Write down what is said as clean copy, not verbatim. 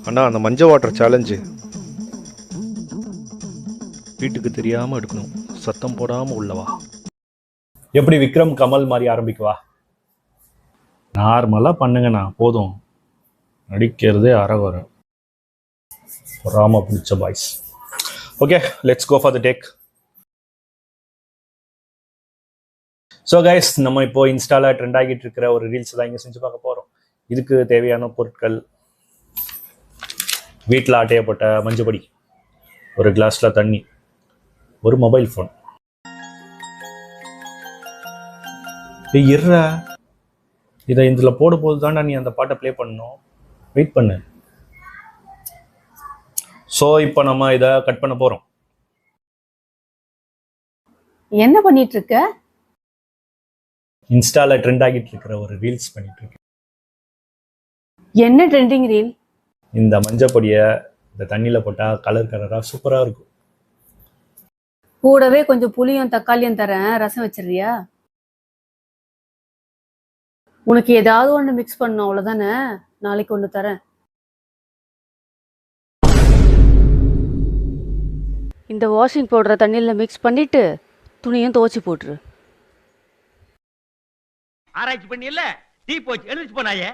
அண்ணா அந்த மஞ்சள் water challenge வீட்டுக்கு தெரியாமல் எடுக்கணும், சத்தம் போடாமல் உள்ளவா. எப்படி விக்ரம் கமல் மாதிரி ஆரம்பிக்கவா? நார்மலாக பண்ணுங்கண்ணா போதும், நடிக்கிறதே அறகுறை. பொறாம பிடிச்ச boys. Okay, let's go for the tag. So guys, நம்ம இப்போ இன்ஸ்டாவில் ட்ரெண்ட் ஆகிட்டு இருக்கிற ஒரு ரீல்ஸ் தான் இங்கே செஞ்சு பார்க்க போகிறோம். இதுக்கு தேவையான பொருட்கள்: வீட்டில் ஆட்டையப்பட்ட மஞ்சப்பொடி, ஒரு கிளாஸில் தண்ணி, ஒரு மொபைல் ஃபோன். இருற, இதை இதில் போடும்போது தாண்டா நீ அந்த பாட்டை ப்ளே பண்ணணும். வெயிட் பண்ணு. ஸோ இப்போ நம்ம இதை கட் பண்ண போகிறோம். என்ன பண்ணிட்டு இருக்க? இன்ஸ்டால ட்ரெண்ட் ஆகிட்டு இருக்கிற ஒரு ரீல்ஸ் பண்ணிட்டு இருக்கேன். என்ன ட்ரெண்டிங் ரீல்? இந்த மஞ்சப்பொடியை இந்த தண்ணியில போட்டா கலர் கலரா சூப்பரா இருக்கும். கூடவே கொஞ்சம் புளியும் தக்காளியும் தரேன், ரசம் வச்சிடுறியா? உனக்கு ஏதாவது ஒன்று மிக்ஸ் பண்ணும், அவ்வளோதானே. நாளைக்கு ஒன்று தரேன். இந்த வாஷிங் பவுடரை தண்ணியில் மிக்ஸ் பண்ணிட்டு துணியும் துவச்சி போட்டுரு. ஆராய்ச்சி பண்ணி இல்ல டீ போச்சு எழுதிச்சு போனாயே.